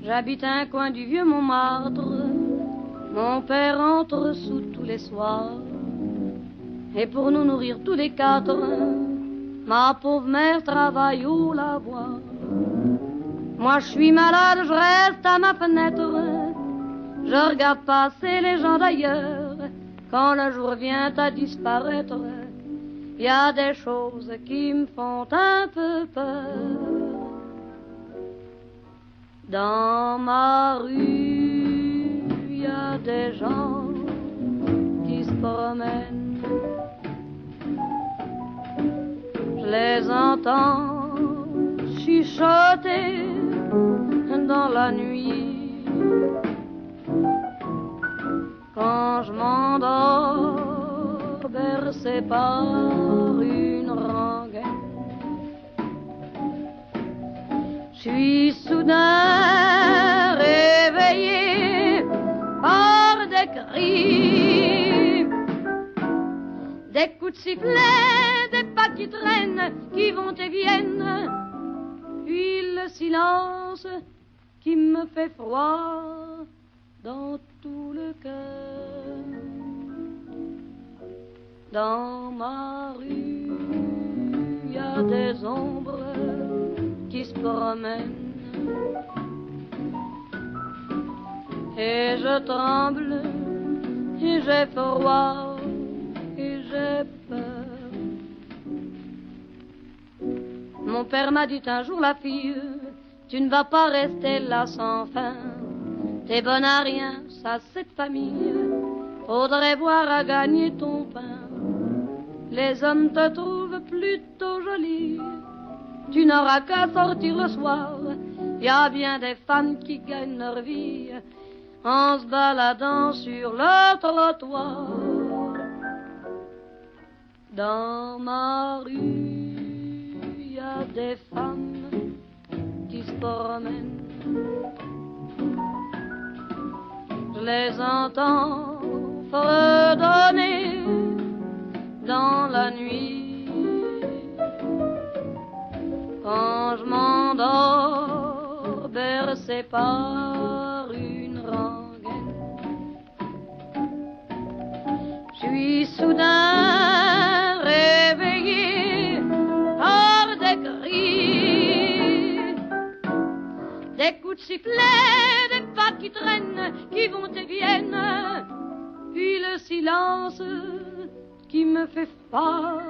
J'habite un coin du vieux Montmartre. Mon père entre sous tous les soirs. Et pour nous nourrir tous les quatre, ma pauvre mère travaille au lavoir. Moi je suis malade, je reste à ma fenêtre. Je regarde passer les gens d'ailleurs. Quand le jour vient à disparaître, il y a des choses qui me font un peu peur. Dans ma rue, il y a des gens qui se promènent. Je les entends chuchoter dans la nuit. Quand je m'endors, bercé par une rengaine, je suis soudain réveillé par des cris, des coups de sifflet, des pas qui traînent, qui vont et viennent, puis le silence qui me fait froid dans tout le cœur. Dans ma rue, il y a des ombres qui se promènent, et je tremble, et j'ai froid, et j'ai peur. Mon père m'a dit un jour, la fille, tu ne vas pas rester là sans fin. T'es bonne à rien, ça c'est de famille. Faudrait voir à gagner ton pain. Les hommes te trouvent plutôt jolie. Tu n'auras qu'à sortir le soir. Y a bien des femmes qui gagnent leur vie en se baladant sur le trottoir. Dans ma rue, y a des femmes qui se promènent. Je les entends fredonner dans la nuit. Quand je m'endors, bercé par une rengaine, je suis soudain réveillé par des cris, des coups de sifflet, des pas qui traînent, qui vont et viennent, puis le silence qui me fait froid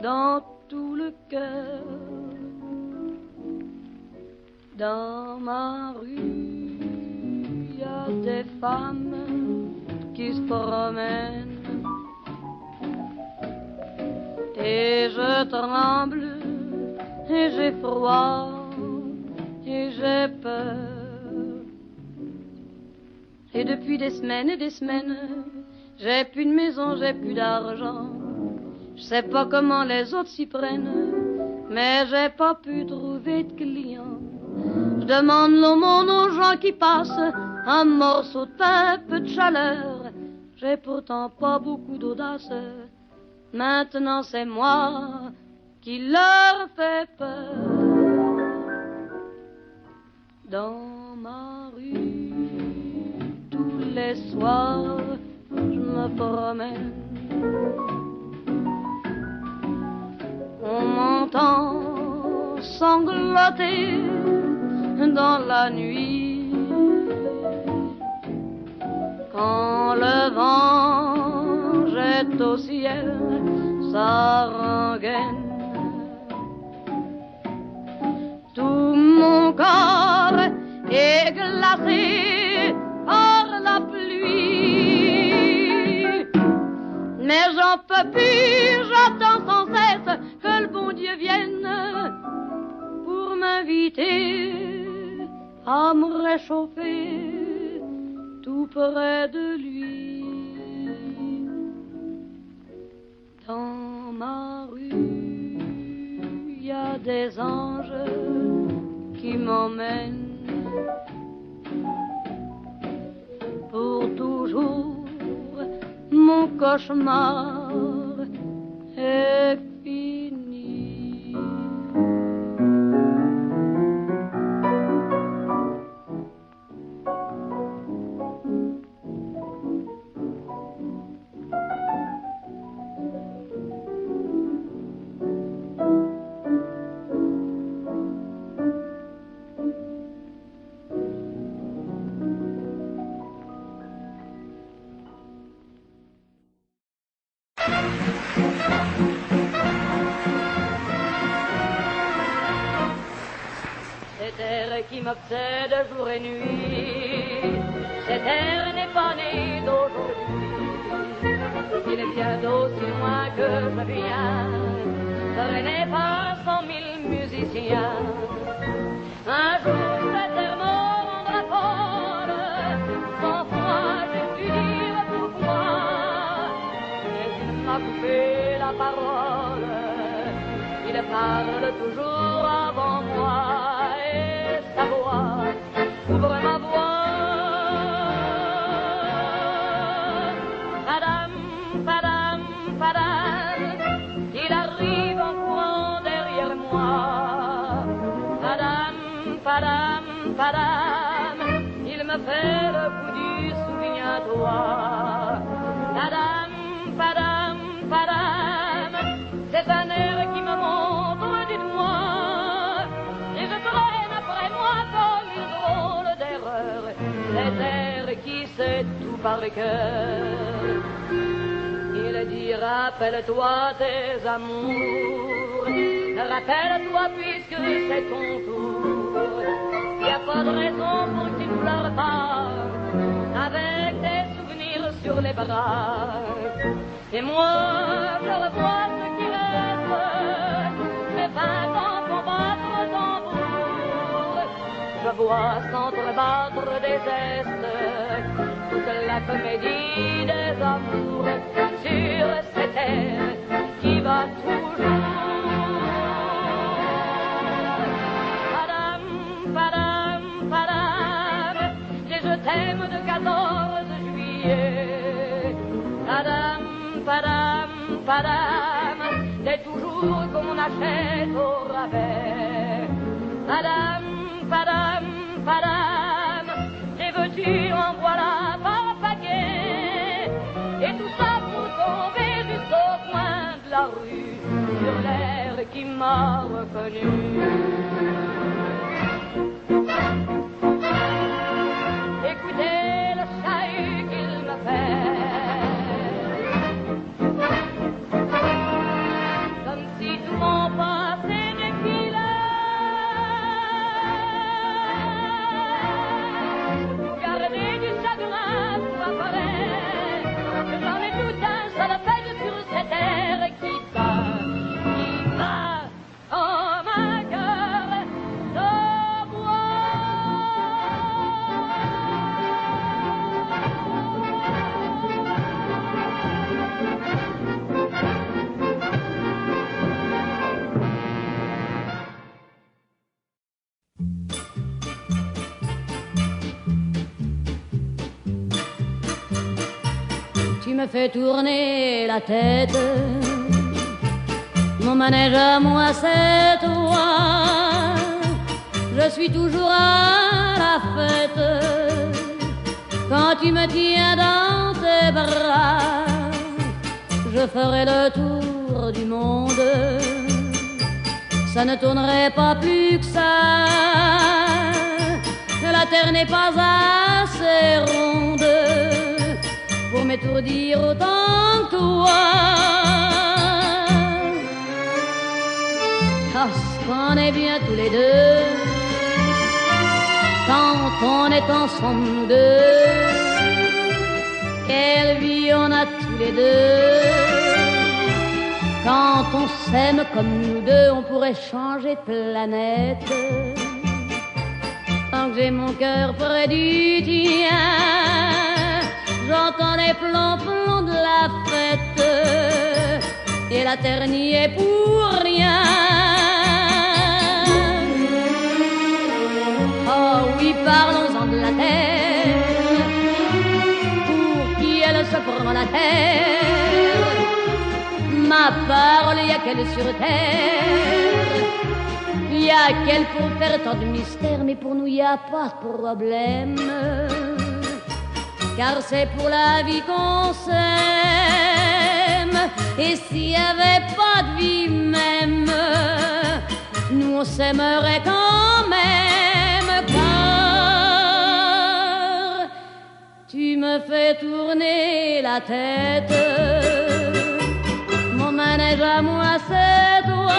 dans tout le cœur. Dans ma rue, il y a des femmes qui se promènent, et je tremble, et j'ai froid, et j'ai peur. Et depuis des semaines et des semaines, j'ai plus de maison, j'ai plus d'argent. Je sais pas comment les autres s'y prennent, mais j'ai pas pu trouver de clients. Je demande l'aumône aux gens qui passent, un morceau de pain, peu de chaleur. J'ai pourtant pas beaucoup d'audace. Maintenant c'est moi qui leur fais peur. Dans ma rue, tous les soirs, je me promène. On m'entend sangloter dans la nuit. Quand le vent jette au ciel sa rengaine, tout mon corps est glacé par la pluie. Mais j'en peux plus, j'attends sans cesse que le bon Dieu vienne pour m'inviter à me réchauffer tout près de lui. Dans ma rue, il y a des anges qui m'emmènent pour toujours. Mon cauchemar est fini. Cet air qui m'obsède jour et nuit, cet air n'est pas né d'aujourd'hui. Il vient d'aussi loin que je viens, traîné par 100 000 musiciens. Un jour cet air me rendra folle, sans foi j'ai dû dire pourquoi, mais il m'a coupé la parole, il parle toujours avant moi. Sa voix ouvre ma voix. Padam, padam, padam, il arrive en courant derrière moi. Padam, padam, padam, il me fait le coup du souviens-toi. Padam, padam, padam, c'est un air qui me montre du doigt. Et je traîne après moi comme une drôle d'erreur, cet air qui sait tout par le cœur. Il dit rappelle-toi tes amours, rappelle-toi puisque c'est ton tour. Y a pas de raison pour que tu ne pleures pas, avec tes souvenirs sur les bras. Et moi, je revois ce qui reste, mes 20 ans pour battre tambour. Je vois s'entrebattre des zestes, toute la comédie des amours sur cette terre qui va toujours. Padam, padam, padam, et je t'aime de 14 juillet. Padam, padam, padam, c'est toujours qu'on achète au rabais. Padam, padam, padam, et veux-tu en voilà par paquet. Et tout ça pour tomber jusqu'au coin de la rue, sur l'air qui m'a reconnu. Écoutez le chahut qu'il me fait, comme si tout mon passé défilait. Gardez du chagrin pour apparaître, j'en ai tout un salopède sur cette terre qui bat en ma cœur de bois. Tu me fais tourner la tête, mon manège à moi c'est toi. Je suis toujours à la fête quand tu me tiens dans tes bras. Je ferai le tour du monde, ça ne tournerait pas plus que ça. La terre n'est pas assez ronde pour m'étourdir autant que toi. Parce qu'on est bien tous les deux quand on est ensemble nous deux. Quelle vie on a tous les deux quand on s'aime comme nous deux. On pourrait changer de planète tant que j'ai mon cœur près du tien. J'entends les plombs de la fête et la terre n'y est pour rien. Oh oui, parlons-en de la terre, pour qui elle se prend la terre. Ma parole, y a qu'elle sur terre, y a qu'elle pour faire tant de mystères. Mais pour nous, y a pas de problème, car c'est pour la vie qu'on s'aime. Et s'il n'y avait pas de vie même, nous on s'aimerait quand même. Car tu me fais tourner la tête, manège à moi, c'est toi.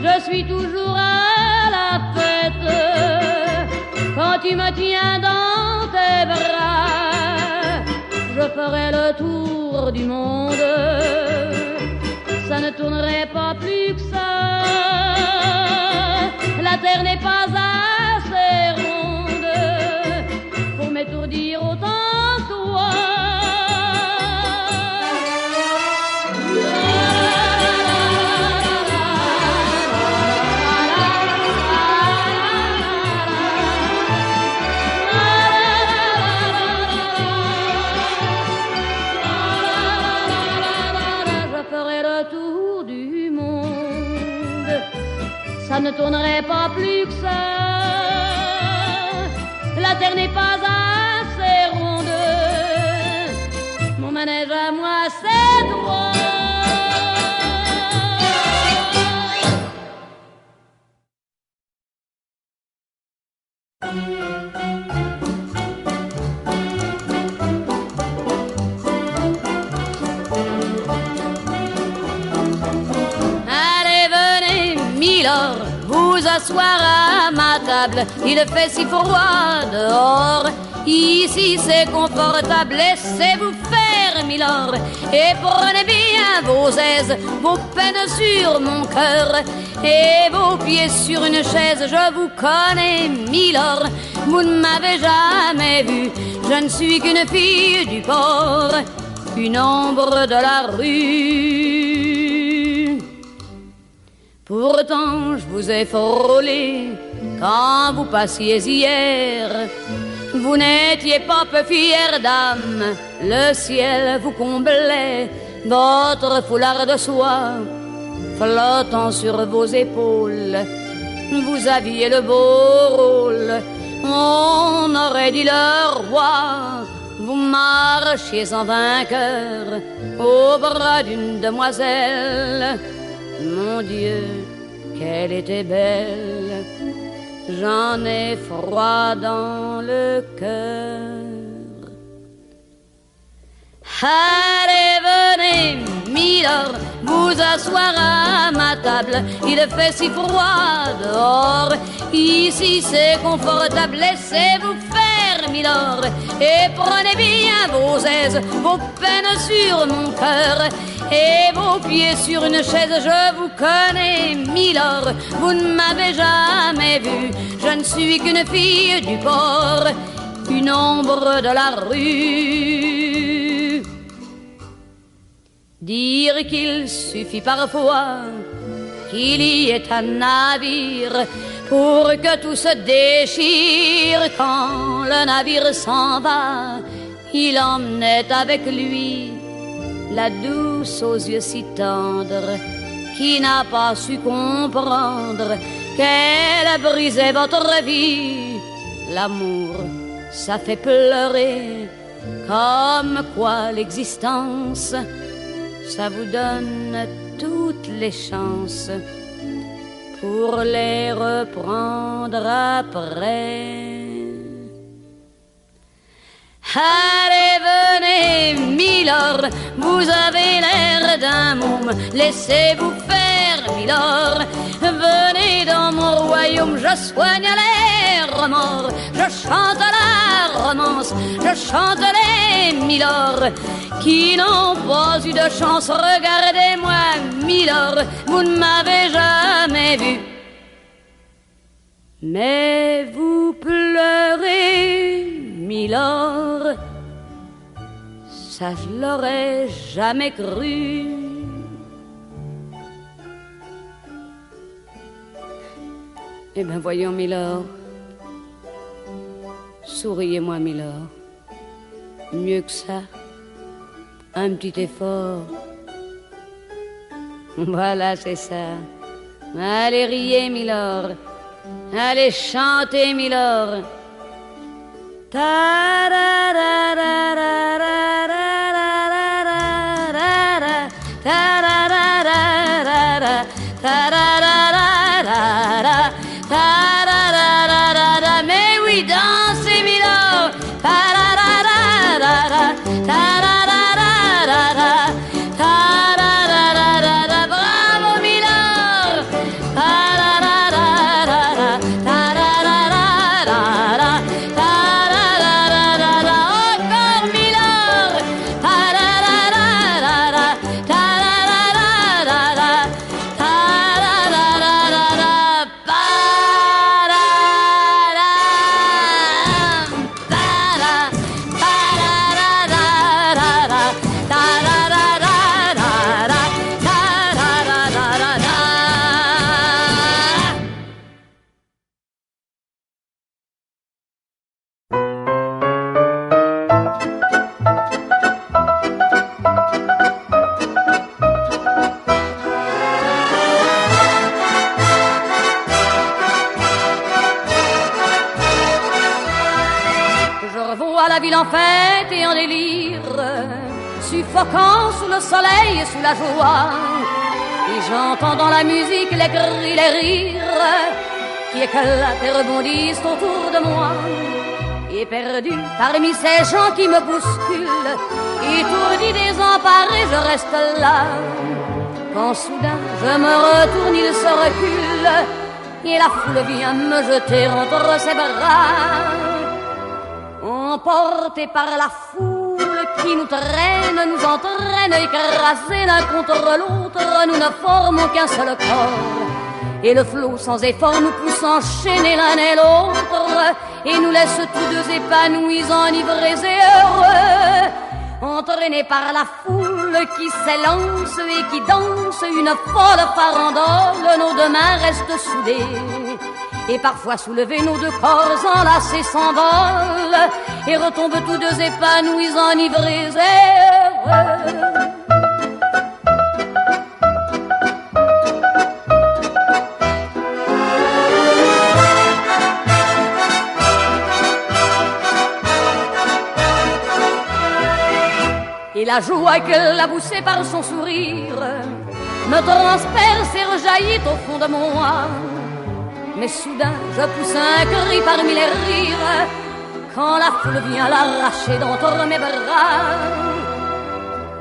Je suis toujours à la fête quand tu me tiens dans tes bras. Je ferai le tour du monde, ça ne tournerait pas plus que ça. La terre n'est pas assez ronde pour m'étourdir autant que toi. Ça ne tournerait pas plus que ça. La terre n'est pas assez ronde. Mon manège à moi, c'est toi. Vous asseoir à ma table, il fait si froid dehors. Ici c'est confortable, laissez-vous faire, milord, et prenez bien vos aises, vos peines sur mon cœur, et vos pieds sur une chaise. Je vous connais, milord, vous ne m'avez jamais vu, je ne suis qu'une fille du port, une ombre de la rue. Pourtant je vous ai frôlé quand vous passiez hier. Vous n'étiez pas peu fière d'âme, le ciel vous comblait, votre foulard de soie flottant sur vos épaules. Vous aviez le beau rôle, on aurait dit le roi. Vous marchiez en vainqueur au bras d'une demoiselle. Mon Dieu, qu'elle était belle, j'en ai froid dans le cœur. Allez, venez, milord, vous asseoir à ma table, il fait si froid dehors. Ici c'est confortable, laissez-vous faire, milord, et prenez bien vos aises, vos peines sur mon cœur, et vos pieds sur une chaise. Je vous connais, milord, vous ne m'avez jamais vu, je ne suis qu'une fille du port, une ombre de la rue. Dire qu'il suffit parfois qu'il y ait un navire pour que tout se déchire. Quand le navire s'en va, il emmenait avec lui la douce aux yeux si tendres, qui n'a pas su comprendre qu'elle brisait votre vie. L'amour, ça fait pleurer, comme quoi l'existence, ça vous donne toutes les chances pour les reprendre après. Allez, venez, milord, vous avez l'air d'un môme, laissez-vous faire, milord. Venez dans mon royaume, je soigne les remords, je chante la romance, je chante les milords qui n'ont pas eu de chance. Regardez-moi, milord, vous ne m'avez jamais vu, mais vous pleurez, milord, ça je l'aurais jamais cru. Eh ben voyons, milord, souriez-moi, milord, mieux que ça, un petit effort. Voilà, c'est ça. Allez, riez, milord, allez, chantez, milord. Mais oui, dansez, milord. Ta-ra-ra-ra-ra-ra, ta-ra-ra-ra-ra-ra, ta-ra-ra-ra-ra-ra. la ville en fête et en délire, suffocant sous le soleil et sous la joie. Et j'entends dans la musique les cris, les rires qui éclatent et rebondissent autour de moi. Et perdu parmi ces gens qui me bousculent, étourdi, désemparé, je reste là. Quand soudain je me retourne, il se recule, et la foule vient me jeter entre ses bras. Emportés par la foule qui nous traîne, nous entraîne, écrasés l'un contre l'autre, nous ne formons qu'un seul corps. Et le flot sans effort nous pousse enchaîner l'un et l'autre, et nous laisse tous deux épanouis, enivrés et heureux. Entraînés par la foule qui s'élance et qui danse une folle farandole, nos deux mains restent soudées. Et parfois soulevés, nos deux corps enlacés s'envolent et retombent tous deux épanouis, enivrés et heureux. Et la joie qu'elle a poussée par son sourire me transperce et rejaillit au fond de moi. Mais soudain je pousse un cri parmi les rires quand la foule vient l'arracher d'entre mes bras.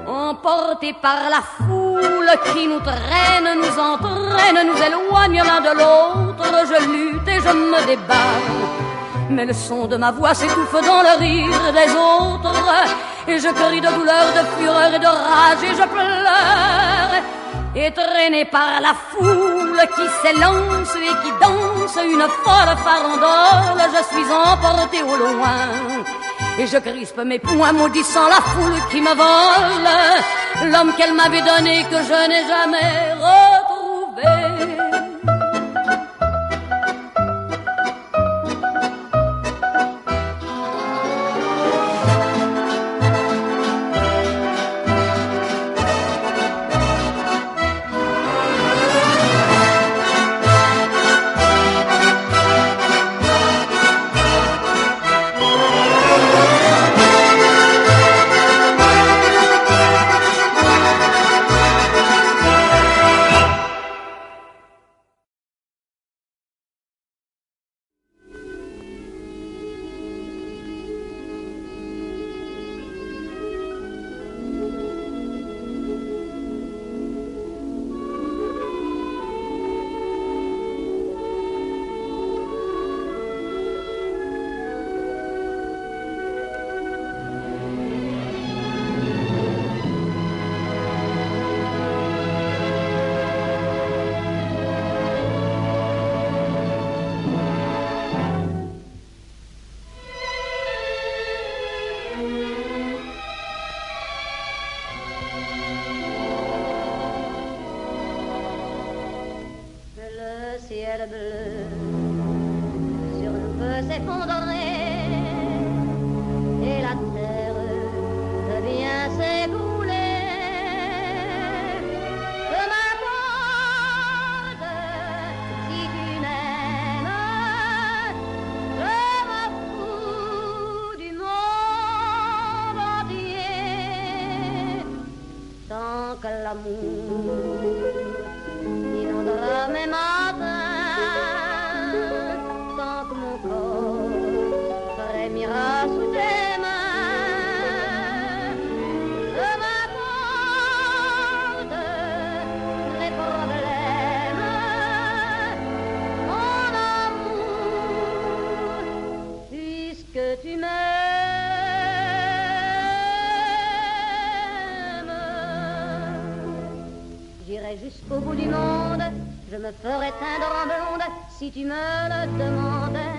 Emportés par la foule qui nous traîne, nous entraîne, nous éloigne l'un de l'autre, je lutte et je me débat. Mais le son de ma voix s'étouffe dans le rire des autres, et je crie de douleur, de fureur et de rage, et je pleure. Et traîné par la foule qui s'élance et qui danse une folle farandole, je suis emporté au loin. Et je crispe mes poings maudissant la foule qui me vole l'homme qu'elle m'avait donné, que je n'ai jamais retrouvé. Jusqu'au bout du monde, je me ferais teindre en blonde si tu me le demandais.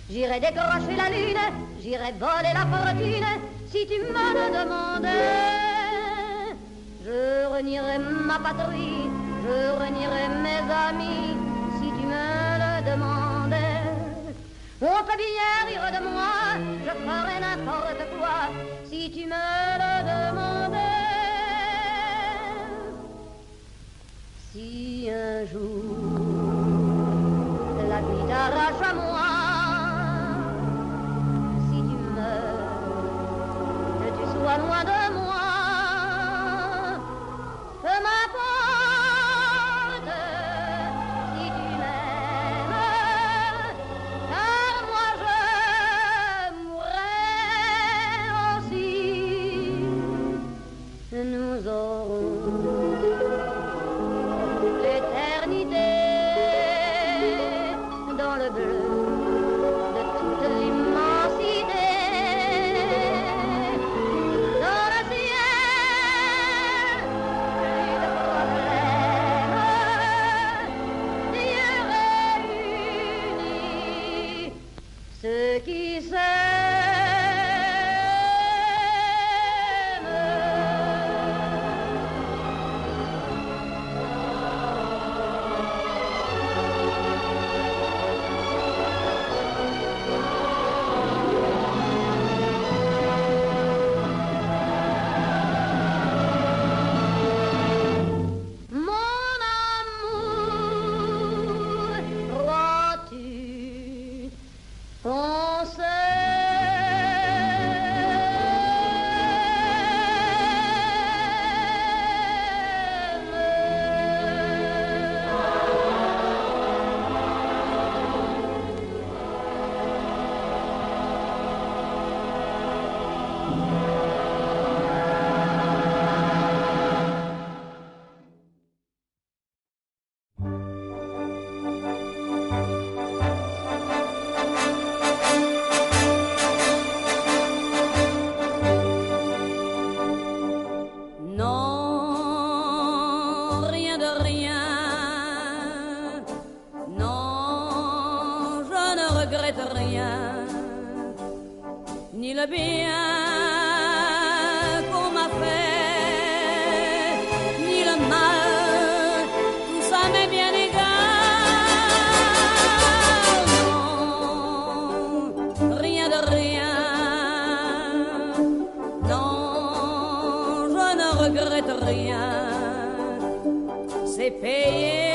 J'irais décrocher la lune, j'irais voler la fortune si tu me le demandais. Je renierais ma patrie, je renierais mes amis si tu me le demandais. On peut bien rire de moi, je ferais n'importe quoi si tu me le demandais. Si un jour la vie t'arrache à moi, si tu meurs rien, ni le bien qu'on m'a fait, ni le mal, tout ça m'est bien égal. Non, rien de rien, non, je ne regrette rien, c'est payé.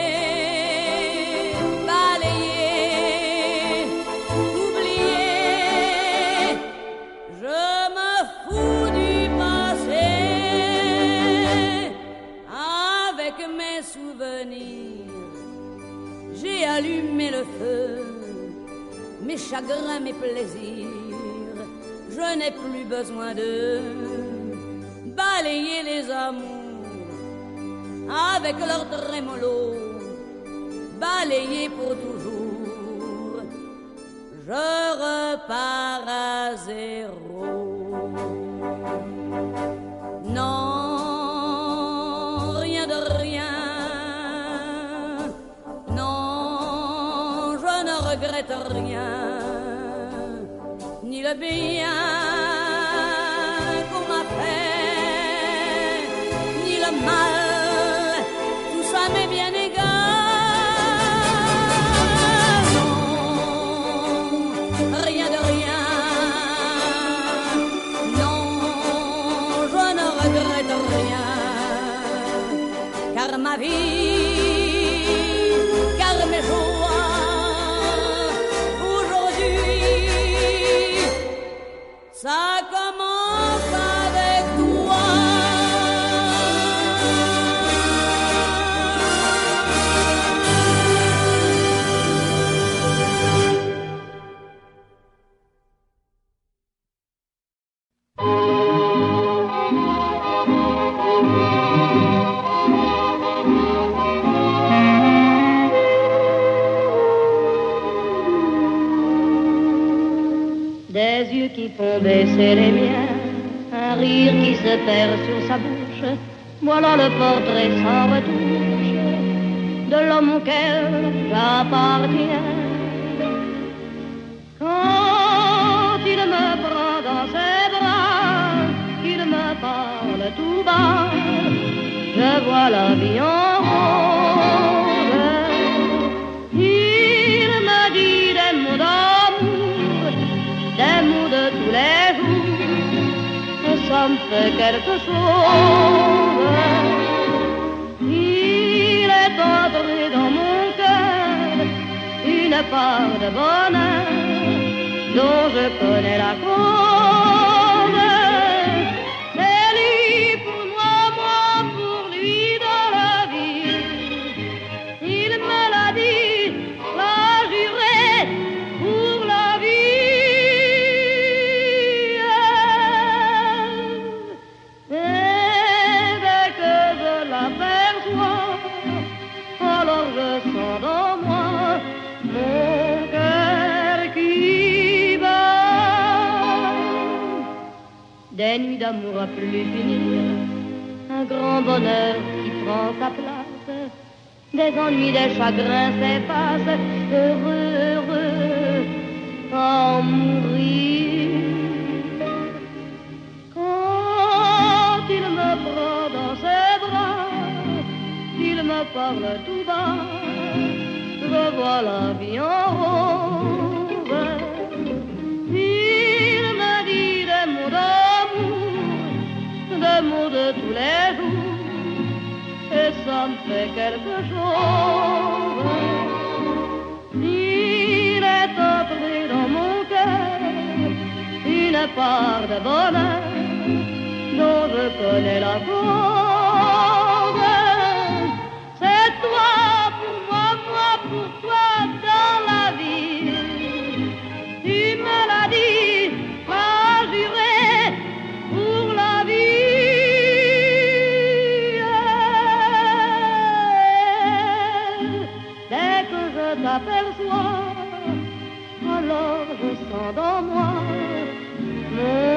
J'ai allumé le feu, mes chagrins, mes plaisirs, je n'ai plus besoin de balayer les amours avec leur trémolo, balayer pour toujours, je repars à zéro. Non, rien de rien, je ne regrette rien, ni le bien qu'on m'a fait, ni le mal, tout ça m'est bien égal. Non, rien de rien, non, je ne regrette rien, car ma vie, car mes jours, ça commence avec toi. Des yeux qui font baisser les miens, un rire qui se perd sur sa bouche, voilà le portrait sans retouche de l'homme auquel j'appartiens. Quand il me prend dans ses bras, qu'il me parle tout bas, je vois la vie en rose. Il me dit des mots d'amour, des mots de tous les jours, et ça me fait quelque chose. Il est entré dans mon cœur une part de bonheur dont je connais la cause. C'est lui pour moi, moi pour lui dans la vie. Il me l'a dit, l'a juré pour la vie. Et dès que je l'aperçois, alors je sens dans moi mon cœur qui bat. Des nuits d'amour à plus finir, un grand bonheur qui prend sa place, des ennuis, des chagrins s'effacent, heureux, heureux, à en mourir. Quand il me prend dans ses bras, il me parle tout bas, je vois la vie en rose. Il me dit des mots d'amour, des mots de tous les jours, et ça me fait quelque chose. Il est entré dans mon cœur une part de bonheur dont je connais la cause. C'est toi pour moi, moi pour toi dans la vie. Tu me l'as dit, m'as juré pour la vie. Dès que je t'aperçois, alors je sens dans moi mon